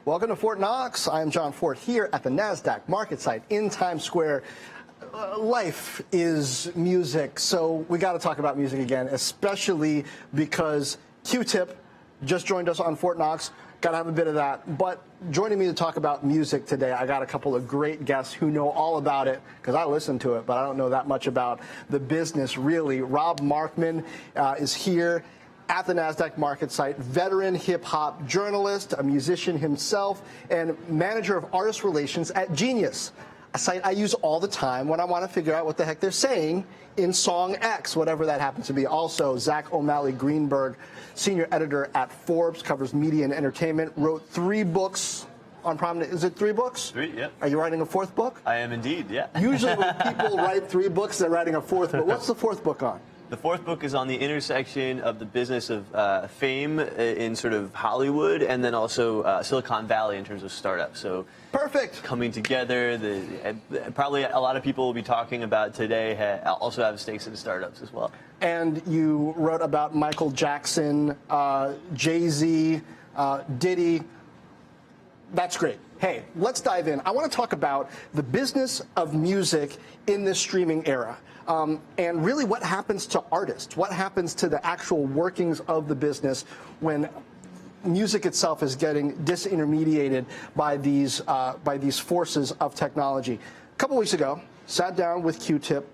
Welcome to Fort Knox. I am John Fortt here at the NASDAQ market site in Times Square. Life is music, so we got to talk about music again, especially because QTip just joined us on Fort Knox. Got to have a bit of that. But joining me to talk about music today, I got a couple of great guests who know all about it, because I listen to it, but I don't know that much about the business, really. Rob Markman is here at the NASDAQ market site, veteran hip-hop journalist, a musician himself, and manager of artist relations at Genius, a site I use all the time when I want to figure out what the heck they're saying in song X, whatever that happens to be. Also, Zach O'Malley Greenberg, senior editor at Forbes, covers media and entertainment, wrote 3 books on prominent. Is it 3 books? 3, yeah. Are you writing a 4th book? I am indeed, yeah. Usually when people write 3 books, they're writing a 4th book. What's the 4th book on? The 4th book is on the intersection of the business of fame in sort of Hollywood and then also Silicon Valley in terms of startups. So perfect. Coming together, probably a lot of people will be talking about today also have stakes in startups as well. And you wrote about Michael Jackson, Jay-Z, Diddy. That's great. Hey, let's dive in. I want to talk about the business of music in this streaming era. And really what happens to artists, what happens to the actual workings of the business when music itself is getting disintermediated by these forces of technology. A couple weeks ago, sat down with QTip,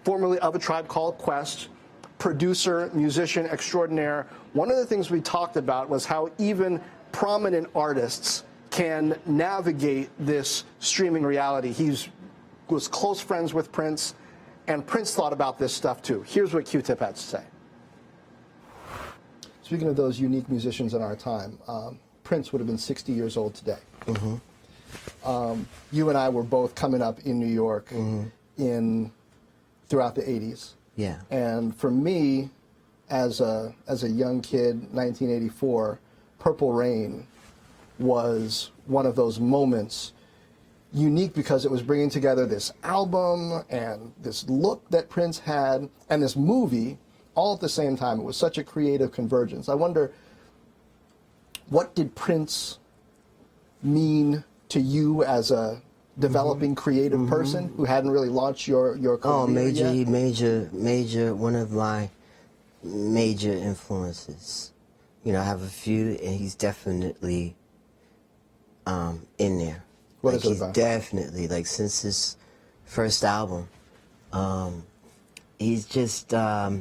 formerly of A Tribe Called Quest, producer, musician extraordinaire. One of the things we talked about was how even prominent artists can navigate this streaming reality. He was close friends with Prince, and Prince thought about this stuff too. Here's what QTip had to say. Speaking of those unique musicians in our time, Prince would have been 60 years old today. Mm-hmm. You and I were both coming up in New York throughout the 80s. Yeah. And for me, as a young kid, 1984, Purple Rain was one of those moments, unique because it was bringing together this album and this look that Prince had and this movie all at the same time. It was such a creative convergence. I wonder, what did Prince mean to you as a developing creative person who hadn't really launched your career yet? Major, one of my major influences. You know, I have a few, and he's definitely in there. What like, is it he's about? Definitely, like, since his first album, he's just, I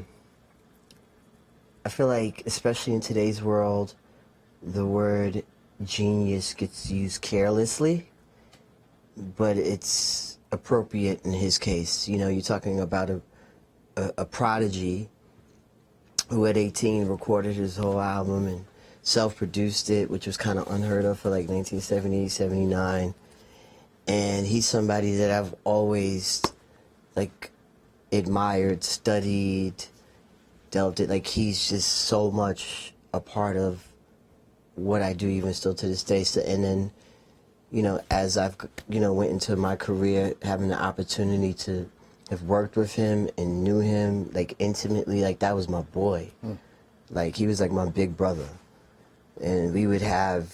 feel like, especially in today's world, the word genius gets used carelessly, but it's appropriate in his case. You know, you're talking about a prodigy who at 18 recorded his whole album and self-produced it, which was kind of unheard of for like 1970, 79. And he's somebody that I've always like admired, studied, delved it. Like, he's just so much a part of what I do even still to this day. So, and then, you know, as I've, you know, went into my career, having the opportunity to have worked with him and knew him like intimately, like that was my boy. Like, he was like my big brother. And we would have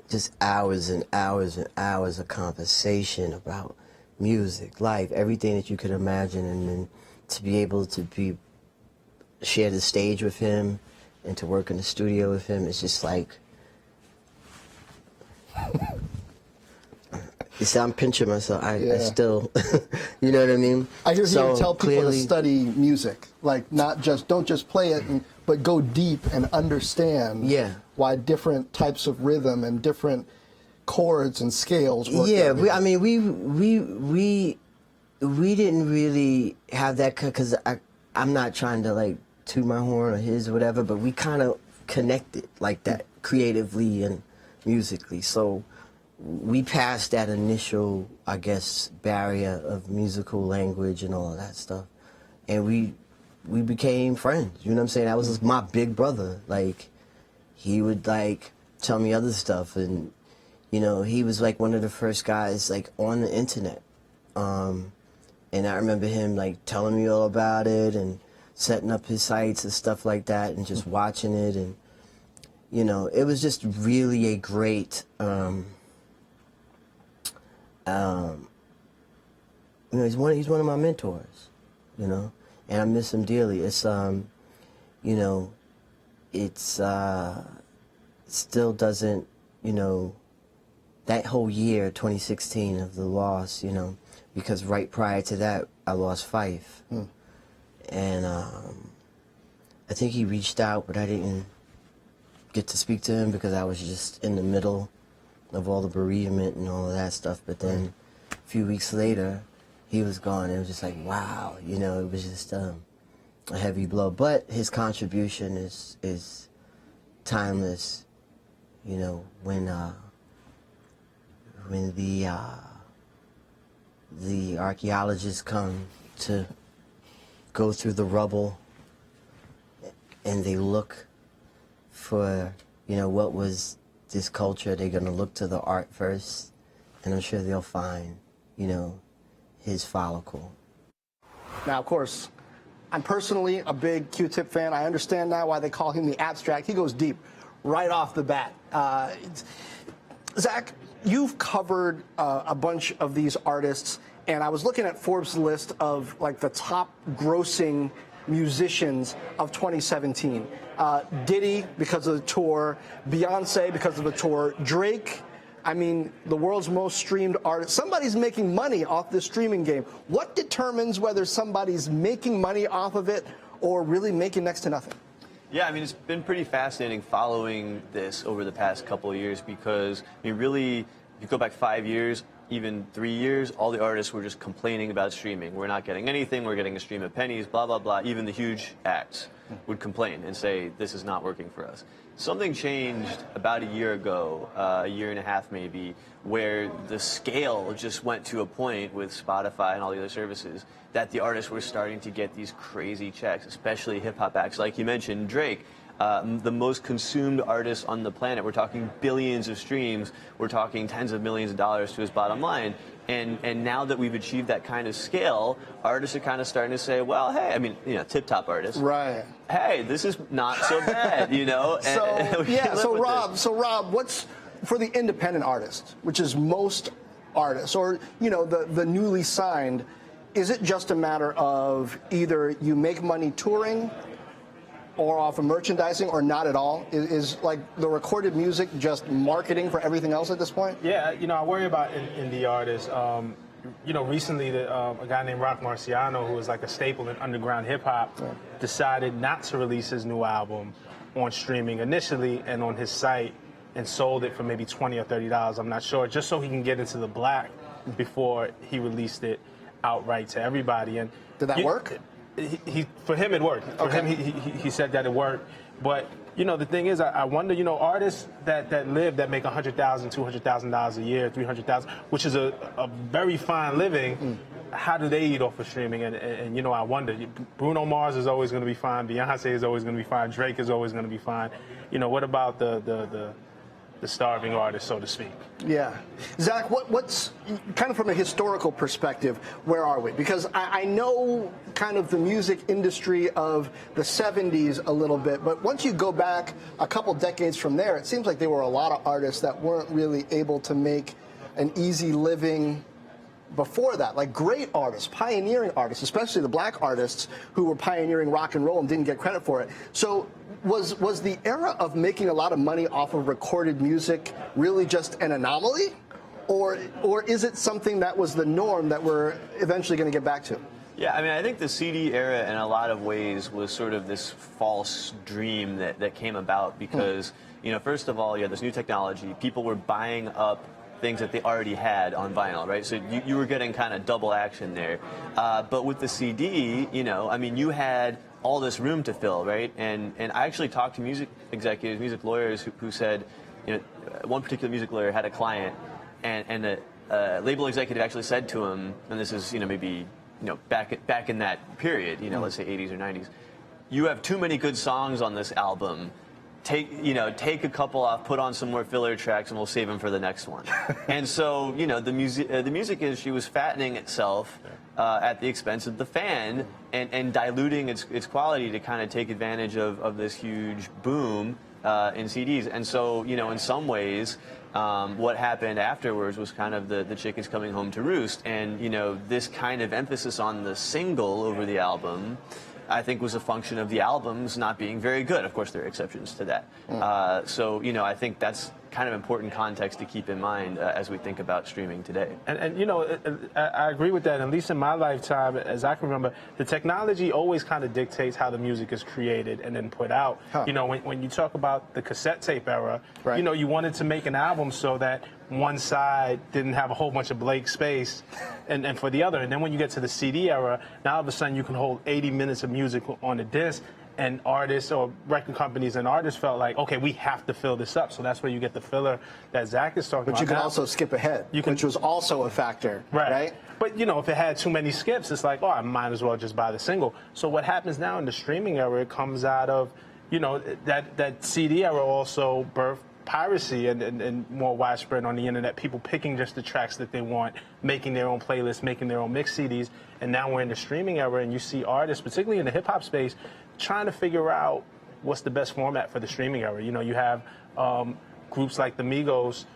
just hours and hours and hours of conversation about music, life, everything that you could imagine. And then to be able to share the stage with him and to work in the studio with him, it's just like, you see, I'm pinching myself. I still, you know what I mean? I hear so you tell people to study music, like don't just play it, but go deep and understand why different types of rhythm and different chords and scales work. Yeah, we didn't really have that, because I'm not trying to like toot my horn or his or whatever, but we kind of connected like that creatively and musically. So we passed that initial, I guess, barrier of musical language and all of that stuff, and we became friends. You know what I'm saying? That was my big brother. Like, he would like tell me other stuff, and you know, he was like one of the first guys like on the internet. And I remember him like telling me all about it and setting up his sites and stuff like that, and just watching it. And you know, it was just really a great, you know, he's one of my mentors, you know, and I miss him dearly. It's, you know, it's still doesn't, you know, that whole year, 2016 of the loss, you know, because right prior to that, I lost Fife. And I think he reached out, but I didn't get to speak to him because I was just in the middle of all the bereavement and all of that stuff. But then a few weeks later, he was gone. It was just like, wow, you know, it was just a heavy blow. But his contribution is timeless. You know, when the archaeologists come to go through the rubble and they look for, you know, what was this culture, they're going to look to the art first, and I'm sure they'll find, you know, his follicle. Now, of course, I'm personally a big QTip fan. I understand now why they call him the abstract. He goes deep right off the bat. Zach, you've covered a bunch of these artists, and I was looking at Forbes' list of like the top grossing musicians of 2017. Diddy because of the tour, Beyonce because of the tour, Drake, I mean, the world's most streamed artist. Somebody's making money off this streaming game. What determines whether somebody's making money off of it or really making next to nothing? Yeah, I mean, it's been pretty fascinating following this over the past couple of years because, I mean, really, if you go back 5 years, even 3 years, all the artists were just complaining about streaming. We're not getting anything, we're getting a stream of pennies, blah, blah, blah. Even the huge acts would complain and say, this is not working for us. Something changed about a year ago, a year and a half maybe, where the scale just went to a point with Spotify and all the other services that the artists were starting to get these crazy checks, especially hip-hop acts. Like you mentioned, Drake, the most consumed artist on the planet. We're talking billions of streams. We're talking tens of millions of dollars to his bottom line. And now that we've achieved that kind of scale, artists are kind of starting to say, well, hey, I mean, you know, tip-top artists. Right. Hey, this is not so bad, you know? So Rob, what's for the independent artist, which is most artists, or, you know, the newly signed, is it just a matter of either you make money touring or off of merchandising or not at all? Is like the recorded music just marketing for everything else at this point? Yeah, you know, I worry about indie artists. You know, recently a guy named Rock Marciano, who was like a staple in underground hip hop, decided not to release his new album on streaming initially and on his site and sold it for maybe $20 or $30, I'm not sure, just so he can get into the black before he released it outright to everybody. And did that work? For him, it worked. For him, he said that it worked. But, you know, the thing is, I wonder, you know, artists that make $100,000, $200,000 a year, $300,000, which is a very fine living, how do they eat off of streaming? And, you know, I wonder. Bruno Mars is always going to be fine. Beyonce is always going to be fine. Drake is always going to be fine. You know, what about the starving artist, so to speak? Yeah. Zach, what's kind of from a historical perspective, where are we? Because I know kind of the music industry of the 70s a little bit, but once you go back a couple decades from there, it seems like there were a lot of artists that weren't really able to make an easy living before that, like great artists, pioneering artists, especially the black artists who were pioneering rock and roll and didn't get credit for it. So was the era of making a lot of money off of recorded music really just an anomaly? Or is it something that was the norm that we're eventually going to get back to? Yeah, I mean, I think the CD era in a lot of ways was sort of this false dream that came about because, you know, first of all, you had this new technology. People were buying up things that they already had on vinyl, right? So you were getting kind of double action there. But with the CD, you know, I mean, you had all this room to fill, right? And I actually talked to music executives, music lawyers who said, you know, one particular music lawyer had a client, and the label executive actually said to him, and this is, you know, maybe, you know, back in that period, you know, let's say 80s or 90s, you have too many good songs on this album. Take a couple off, put on some more filler tracks, and we'll save them for the next one. And so, you know, the music industry was fattening itself at the expense of the fan and diluting its quality to kind of take advantage of this huge boom in CDs. And so, in some ways, what happened afterwards was kind of the chickens coming home to roost. And, this kind of emphasis on the single over the album, I think, was a function of the albums not being very good. Of course, there are exceptions to that. So, I think that's kind of important context to keep in mind as we think about streaming today. And I agree with that. At least in my lifetime, as I can remember, the technology always kind of dictates how the music is created and then put out. When you talk about the cassette tape era, right. You wanted to make an album so that one side didn't have a whole bunch of blank space and for the other. And then when you get to the CD era, now all of a sudden you can hold 80 minutes of music on a disc. And artists or record companies and artists felt like, okay, we have to fill this up. So that's where you get the filler that Zach is talking about. But you can also skip ahead, which was also a factor, right? But, if it had too many skips, it's like, oh, I might as well just buy the single. So what happens now in the streaming era, it comes out of, that CD era also birthed piracy and more widespread on the internet, people picking just the tracks that they want, making their own playlists, making their own mix CDs. And now we're in the streaming era, and you see artists, particularly in the hip-hop space, trying to figure out what's the best format for the streaming era. You have groups like the Migos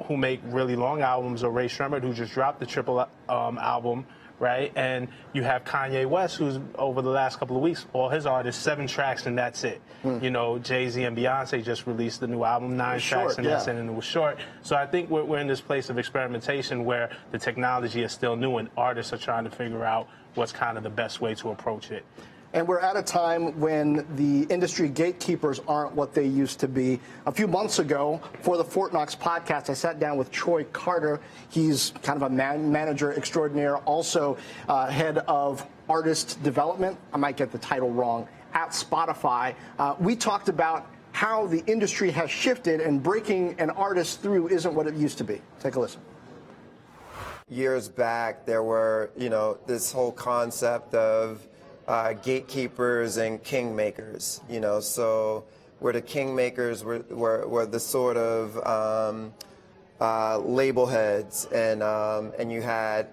who make really long albums, or Ray Shremmerd, who just dropped the triple album, right? And you have Kanye West, who's over the last couple of weeks, all his artists, 7 tracks and that's it. Jay-Z and Beyonce just released the new album, 9 tracks and that's it, and it was short. So I think we're in this place of experimentation where the technology is still new and artists are trying to figure out what's kind of the best way to approach it. And we're at a time when the industry gatekeepers aren't what they used to be. A few months ago, for the Fortt Knox podcast, I sat down with Troy Carter. He's kind of a manager extraordinaire, also head of artist development. I might get the title wrong, at Spotify. We talked about how the industry has shifted, and breaking an artist through isn't what it used to be. Take a listen. Years back, there were, this whole concept of gatekeepers and kingmakers, so where the kingmakers were the sort of label heads, and you had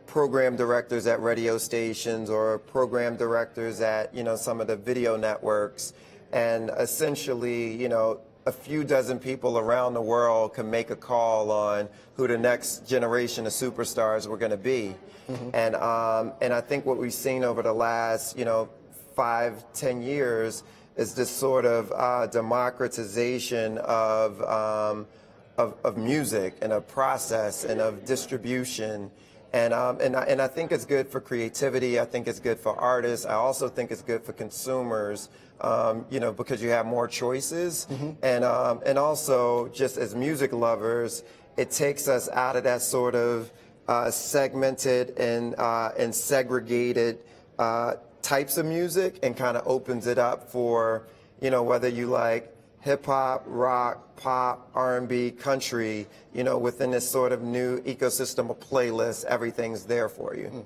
program directors at radio stations or program directors at, some of the video networks, and essentially, a few dozen people around the world can make a call on who the next generation of superstars were going to be. And I think what we've seen over the last, 5-10 years is this sort of democratization of music and of process and of distribution. And I think it's good for creativity. I think it's good for artists. I also think it's good for consumers, because you have more choices. And also, just as music lovers, it takes us out of that sort of segmented and segregated types of music, and kind of opens it up for, whether you like hip hop, rock, pop, R&B, country, within this sort of new ecosystem of playlists, everything's there for you.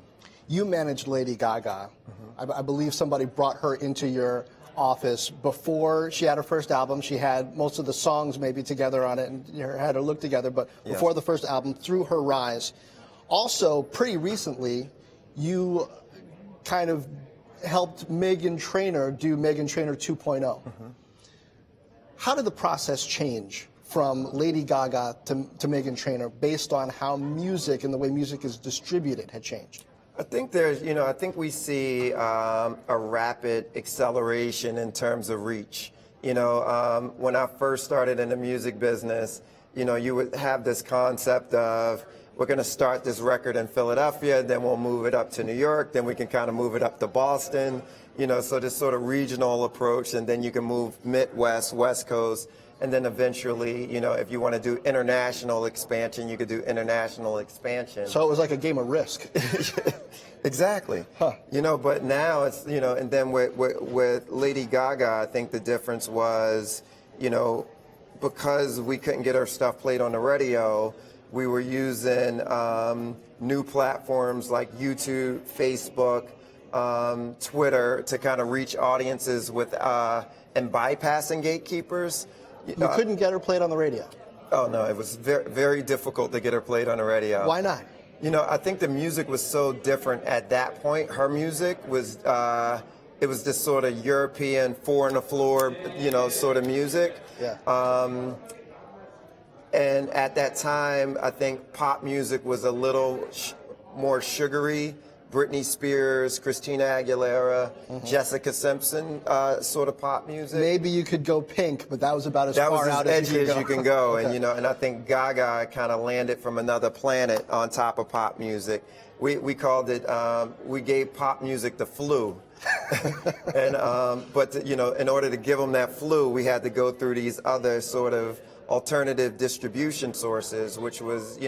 You managed Lady Gaga. I believe somebody brought her into your office before she had her first album. She had most of the songs maybe together on it and had her look together, but before the first album, through her rise. Also, pretty recently, you kind of helped Meghan Trainor do Meghan Trainor 2.0. How did the process change from Lady Gaga to Meghan Trainor based on how music and the way music is distributed had changed? I think I think we see a rapid acceleration in terms of reach. When I first started in the music business, you would have this concept of, we're going to start this record in Philadelphia, then we'll move it up to New York, then we can kind of move it up to Boston, so this sort of regional approach, and then you can move Midwest, West Coast, and then eventually, if you want to do international expansion, you could do international expansion. So it was like a game of Risk. Exactly. But now it's, and then with Lady Gaga, I think the difference was, because we couldn't get our stuff played on the radio, we were using new platforms like YouTube, Facebook, Twitter to kind of reach audiences with and bypassing gatekeepers. You couldn't get her played on the radio? Oh, no, it was very, very difficult to get her played on the radio. Why not? I think the music was so different at that point. Her music was it was this sort of European four on the floor, sort of music. Yeah. And at that time, I think pop music was a little more sugary. Britney Spears, Christina Aguilera, Jessica Simpson, sort of pop music. Maybe you could go Pink, but that was about as far out as you can go. Okay. And I think Gaga kind of landed from another planet on top of pop music. We called it, we gave pop music the flu. But in order to give them that flu, we had to go through these other sort of alternative distribution sources, which was,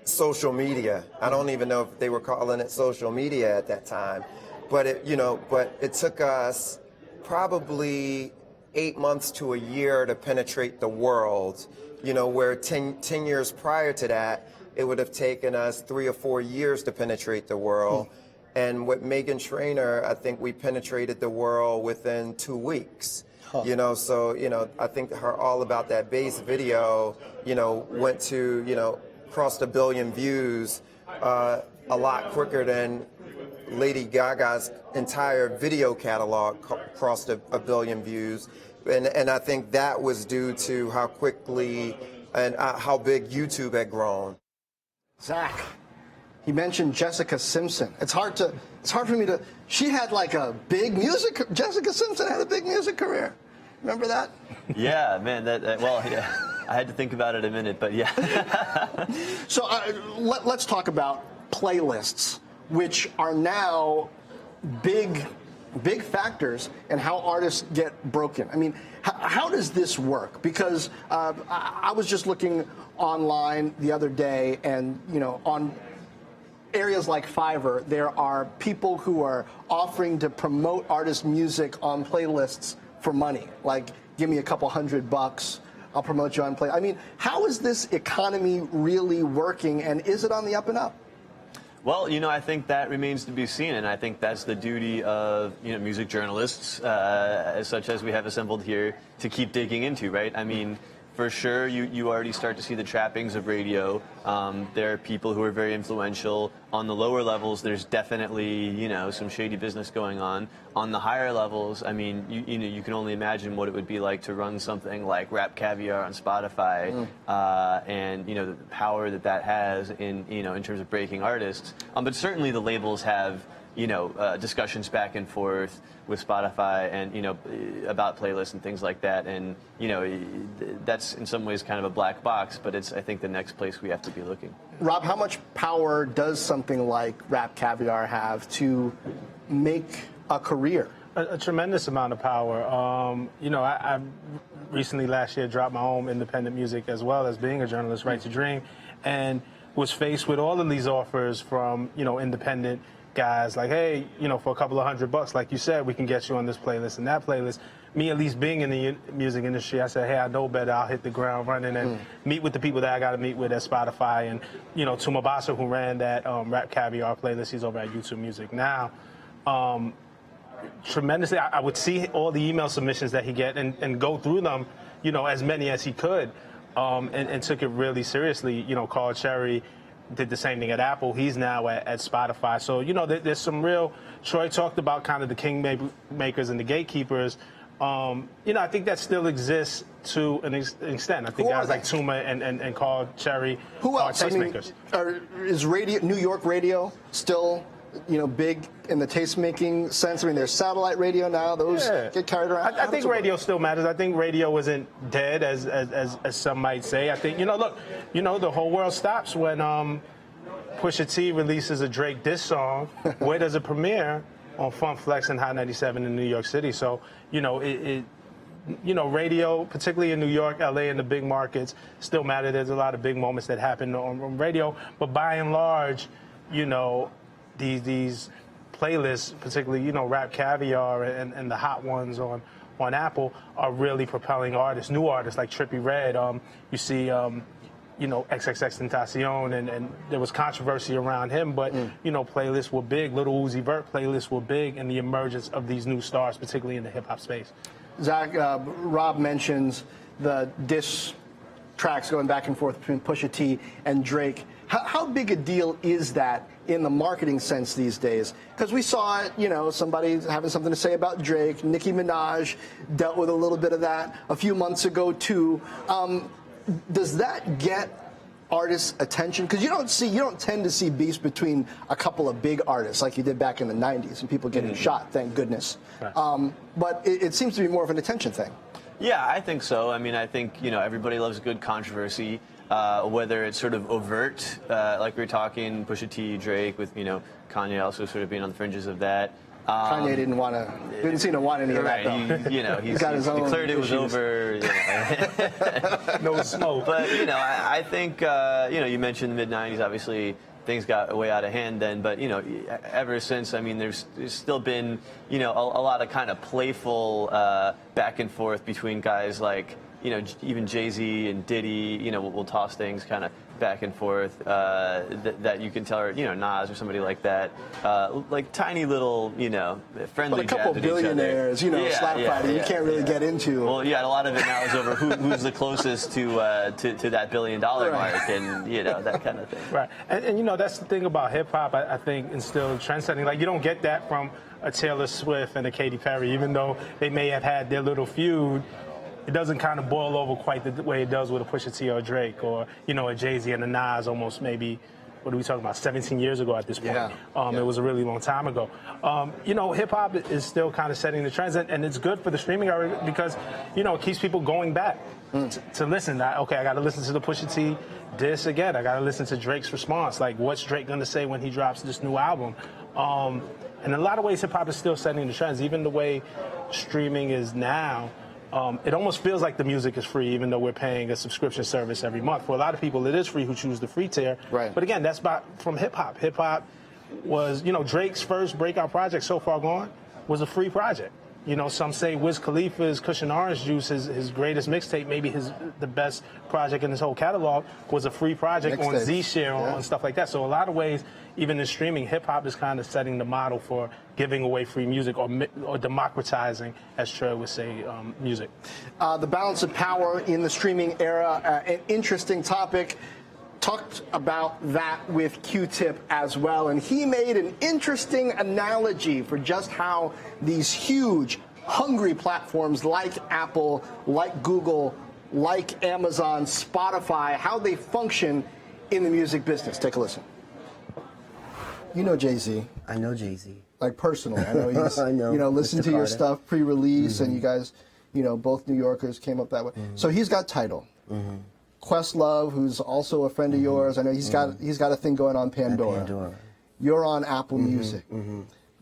social media. I don't even know if they were calling it social media at that time, but it took us probably 8 months to a year to penetrate the world, where 10 years prior to that, it would have taken us 3 or 4 years to penetrate the world. And with Meghan Trainor, I think we penetrated the world within 2 weeks. So, I think her All About That Bass video, went to, crossed 1 billion views a lot quicker than Lady Gaga's entire video catalog crossed 1 billion views. And I think that was due to how quickly and how big YouTube had grown. Zach, he mentioned Jessica Simpson. It's hard for me to, she had like a big Jessica Simpson had a big music career. Remember that? Yeah, man, yeah. I had to think about it a minute, but yeah. So let's talk about playlists, which are now big factors in how artists get broken. I mean, how does this work? Because I was just looking online the other day, and on areas like Fiverr, there are people who are offering to promote artist music on playlists for money. Like, give me a couple $100. I'll promote you on play. I mean, how is this economy really working, and is it on the up and up? Well, I think that remains to be seen, and I think that's the duty of music journalists, such as we have assembled here, to keep digging into, right? I mean, for sure, you already start to see the trappings of radio. There are people who are very influential. On the lower levels, there's definitely, some shady business going on. On the higher levels, I mean, you can only imagine what it would be like to run something like Rap Caviar on Spotify, and the power that has in terms of breaking artists. But certainly the labels have discussions back and forth with Spotify and, about playlists and things like that. And, that's in some ways kind of a black box, but it's, I think, the next place we have to be looking. Rob, how much power does something like Rap Caviar have to make a career? A tremendous amount of power. I recently last year dropped my own independent music as well as being a journalist, Right to Dream, and was faced with all of these offers from, independent guys like, hey, for a couple of $100, like you said, we can get you on this playlist and that playlist. Me, at least being in the music industry, I said, hey, I know better. I'll hit the ground running and meet with the people that I got to meet with at Spotify. And, Tuma Basa, who ran that Rap Caviar playlist, he's over at YouTube Music now. Tremendously, I would see all the email submissions that he get and go through them, as many as he could, and took it really seriously. Carl Cherry did the same thing at Apple. He's now at Spotify. So, there's some real, Troy talked about kind of the kingmakers and the gatekeepers. I think that still exists to an extent. I think guys like Tuma and Carl Cherry are tastemakers. Is New York radio still, big in the taste-making sense? I mean, there's satellite radio now. Those get carried around. I think radio still matters. I think radio isn't dead, as some might say. I think, look, the whole world stops when Pusha T releases a Drake diss song. Where does it premiere? On Funk Flex and Hot 97 in New York City. So, radio, particularly in New York, LA, and the big markets, still matter. There's a lot of big moments that happen on radio. But by and large, these playlists, particularly, Rap Caviar and the hot ones on Apple, are really propelling artists, new artists like Trippie Redd. You see, XXXTentacion, and there was controversy around him, but, playlists were big. Little Uzi Vert playlists were big in the emergence of these new stars, particularly in the hip-hop space. Zach, Rob mentions the diss tracks going back and forth between Pusha T and Drake. How big a deal is that in the marketing sense these days? Because we saw it, somebody having something to say about Drake. Nicki Minaj dealt with a little bit of that a few months ago too. Does that get artists' attention? Because you don't tend to see beefs between a couple of big artists like you did back in the '90s and people getting shot. Thank goodness. Right. But it seems to be more of an attention thing. Yeah, I think so. I mean, I think everybody loves good controversy. Whether it's sort of overt, like we were talking, Pusha T, Drake, with Kanye also sort of being on the fringes of that. Kanye didn't seem to want any of that, though. He's got his own declared it was issues. Over. No smoke. But I think you mentioned the mid '90s. Obviously, things got way out of hand then. But ever since, I mean, there's still been a lot of kind of playful back and forth between guys like even Jay-Z and Diddy. We'll toss things kind of back and forth that you can tell, or Nas or somebody like that, like tiny little friendly. But a couple jabs at billionaires, each other. slap fighting. You can't really get into. Well, yeah, a lot of it now is over who's the closest to that $1 billion mark, and that kind of thing. Right, and that's the thing about hip hop. I think, and still trendsetting. Like, you don't get that from a Taylor Swift and a Katy Perry, even though they may have had their little feud. It doesn't kind of boil over quite the way it does with a Pusha T or a Drake, or a Jay-Z and a Nas, almost maybe, what are we talking about, 17 years ago at this point. It was a really long time ago. Hip-hop is still kind of setting the trends, and it's good for the streaming era because, it keeps people going back to listen. Okay, I got to listen to the Pusha T diss again. I got to listen to Drake's response. Like, what's Drake going to say when he drops this new album? And in a lot of ways, hip-hop is still setting the trends, even the way streaming is now. It almost feels like the music is free, even though we're paying a subscription service every month. For a lot of people, it is free who choose the free tier. Right. But again, that's from hip-hop. Hip-hop was, Drake's first breakout project, So Far Gone, was a free project. Some say Wiz Khalifa's Cushion Orange Juice, his greatest mixtape, maybe the best project in his whole catalog, was a free project on Z-Share and stuff like that. So a lot of ways, even in streaming, hip-hop is kind of setting the model for giving away free music or democratizing, as Troy would say, music. The balance of power in the streaming era, an interesting topic. Talked about that with QTip as well, and he made an interesting analogy for just how these huge, hungry platforms like Apple, like Google, like Amazon, Spotify, how they function in the music business. Take a listen. You know Jay-Z. I know Jay-Z. Like, personally. I know he's, I know. Listen Mr. to your Carter. stuff pre-release, and you guys, both New Yorkers came up that way. So he's got Tidal. Questlove, who's also a friend of yours. I know he's got a thing going on Pandora. You're on Apple Music.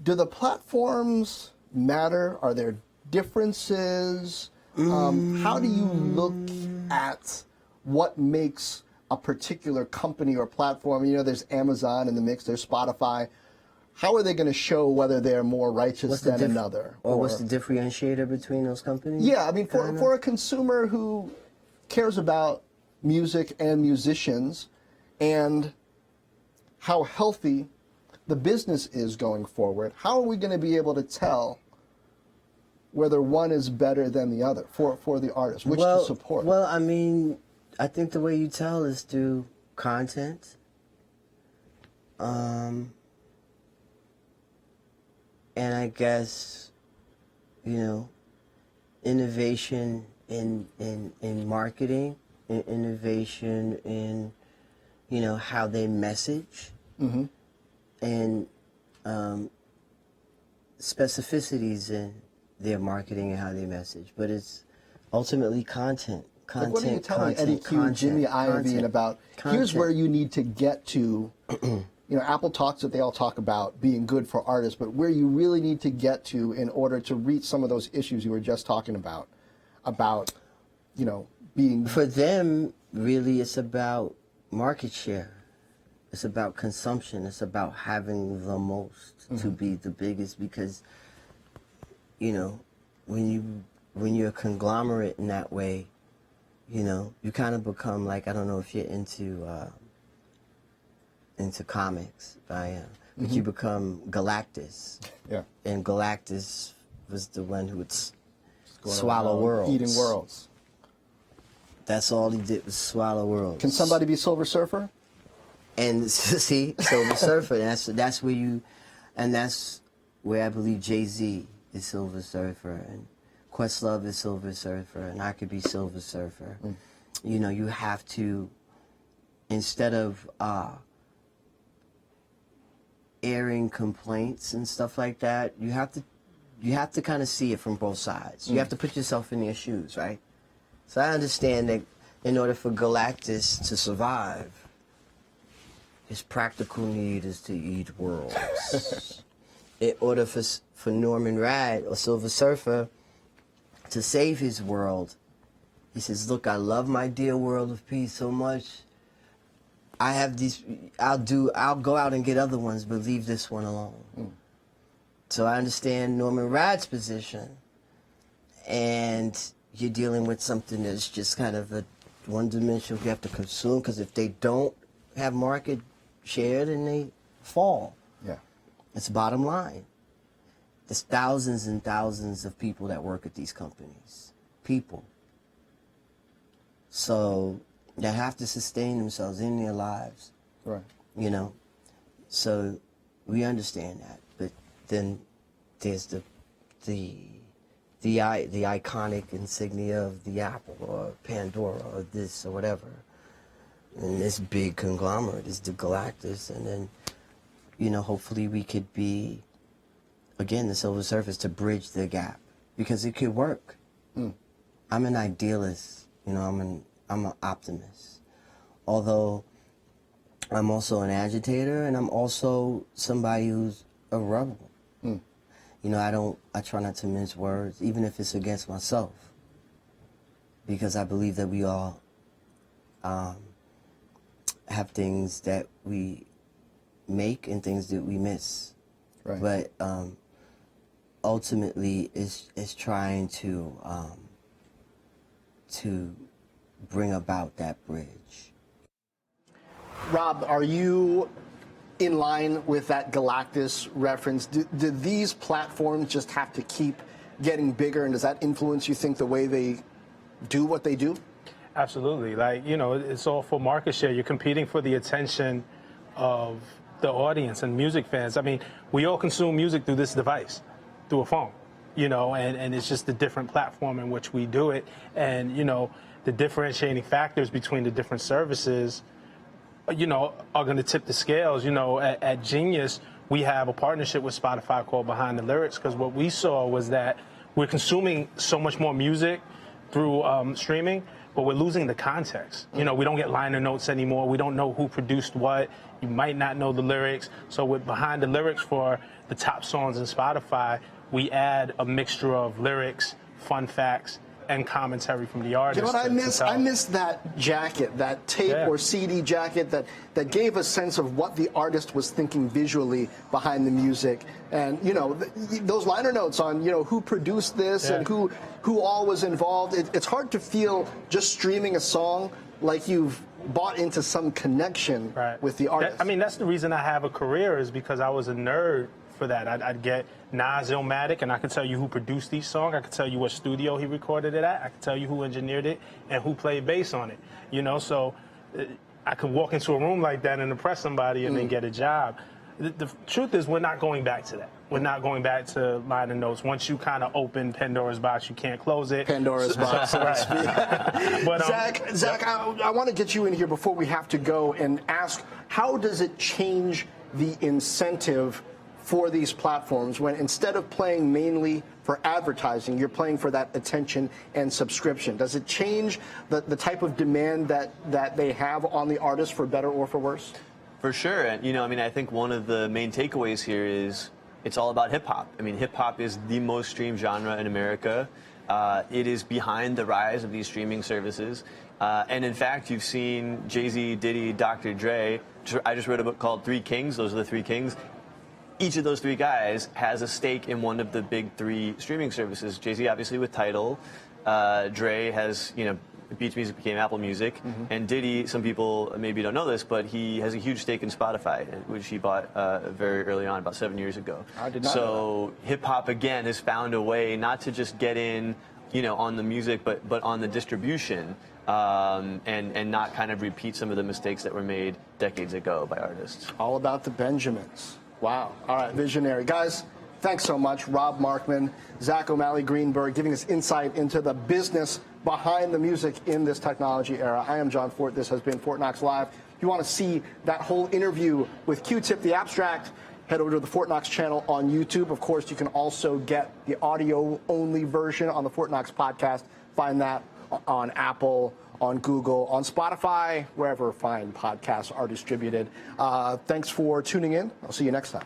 Do the platforms matter? Are there differences? How do you look at what makes a particular company or platform? There's Amazon in the mix, there's Spotify. How are they going to show whether they're more righteous than another? Or what's the differentiator between those companies? Yeah, I mean, for a consumer who cares about music and musicians and how healthy the business is going forward, how are we going to be able to tell whether one is better than the other for the artist, which to support? Well, I mean, I think the way you tell is through content. And I guess, innovation in marketing, innovation in, how they message, and specificities in their marketing and how they message. But it's ultimately content. Like, what are you telling Eddie Q and Jimmy Iovine about? Here's where you need to get to. Apple talks that they all talk about being good for artists, but where you really need to get to in order to reach some of those issues you were just talking about being... For them, really, it's about market share. It's about consumption. It's about having the most to be the biggest, because, when you're a conglomerate in that way, you kind of become like, I don't know if you're into comics, I am, but you become Galactus. Yeah. And Galactus was the one who would swallow worlds. Eating worlds. That's all he did was swallow worlds. Can somebody be Silver Surfer? And see, Silver Surfer. That's where you, and that's where I believe Jay-Z is Silver Surfer, and Questlove is Silver Surfer, and I could be Silver Surfer. You know, you have to, instead of airing complaints and stuff like that, you have to kind of see it from both sides. You have to put yourself in their shoes, right? So I understand that in order for Galactus to survive, his practical need is to eat worlds. In order for Norman Rad or Silver Surfer to save his world, he says, look, I love my dear world of peace so much. I have these, I'll go out and get other ones, but leave this one alone. So I understand Norman Rad's position, and you're dealing with something that's just kind of a one-dimensional you have to consume, because if they don't have market share, then they fall. Yeah. It's bottom line. There's thousands and thousands of people that work at these companies. People. So they have to sustain themselves in their lives. Right. You know? So we understand that. But then there's the iconic insignia of the Apple or Pandora or this or whatever. And this big conglomerate is the Galactus. And then, you know, hopefully we could be, again, the Silver Surface to bridge the gap. Because it could work. I'm an idealist. You know, I'm an optimist. Although I'm also an agitator, and I'm also somebody who's a rebel. You know, I try not to mince words, even if it's against myself. Because I believe that we all have things that we make and things that we miss. Right. But ultimately, it's trying to bring about that bridge. Rob, are you in line with that Galactus reference? Do these platforms just have to keep getting bigger, and does that influence, you think, the way they do what they do? Absolutely. Like, you know, it's all for market share. You're competing for the attention of the audience and music fans. I mean, we all consume music through this device, through a phone, you know, and it's just a different platform in which we do it. And, you know, the differentiating factors between the different services, you know, are going to tip the scales. You know, at Genius, we have a partnership with Spotify called Behind the Lyrics, because what we saw was that we're consuming so much more music through streaming, but we're losing the context. You know, we don't get liner notes anymore. We don't know who produced what. You might not know the lyrics. So with Behind the Lyrics for the top songs in Spotify, we add a mixture of lyrics, fun facts, and commentary from the artist. You know what I miss that jacket, that tape or CD jacket that gave a sense of what the artist was thinking visually behind the music. And, you know, those liner notes on, you know, who produced this and who all was involved. It's hard to feel just streaming a song like you've bought into some connection with the artist. I mean, that's the reason I have a career, is because I was a nerd for that. I'd get Nas Illmatic, and I could tell you who produced each song. I could tell you what studio he recorded it at. I could tell you who engineered it and who played bass on it. You know, so I could walk into a room like that and impress somebody and then get a job. The truth is, we're not going back to that. We're not going back to liner notes. Once you kind of open Pandora's box, you can't close it. Pandora's box, so to speak. But, Zach, I want to get you in here before we have to go and ask, how does it change the incentive for these platforms when instead of playing mainly for advertising, you're playing for that attention and subscription? Does it change the type of demand that they have on the artist, for better or for worse? For sure. And, you know, I mean, I think one of the main takeaways here is it's all about hip-hop. I mean, hip-hop is the most streamed genre in America. It is behind the rise of these streaming services. And in fact, you've seen Jay-Z, Diddy, Dr. Dre. I just wrote a book called Three Kings. Those are the three kings. Each of those three guys has a stake in one of the big three streaming services. Jay-Z, obviously, with Tidal. Dre has, you know, Beats Music became Apple Music. And Diddy, some people maybe don't know this, but he has a huge stake in Spotify, which he bought very early on, about 7 years ago. I did not know that. Hip-hop, again, has found a way not to just get in, you know, on the music, but on the distribution. and not kind of repeat some of the mistakes that were made decades ago by artists. All about the Benjamins. Wow. All right, visionary. Guys, thanks so much. Rob Markman, Zach O'Malley Greenberg, giving us insight into the business behind the music in this technology era. I am John Fortt. This has been Fortt Knox Live. If you want to see that whole interview with QTip the Abstract, head over to the Fortt Knox channel on YouTube. Of course, you can also get the audio-only version on the Fortt Knox podcast. Find that on Apple, on Google, on Spotify, wherever fine podcasts are distributed. Thanks for tuning in. I'll see you next time.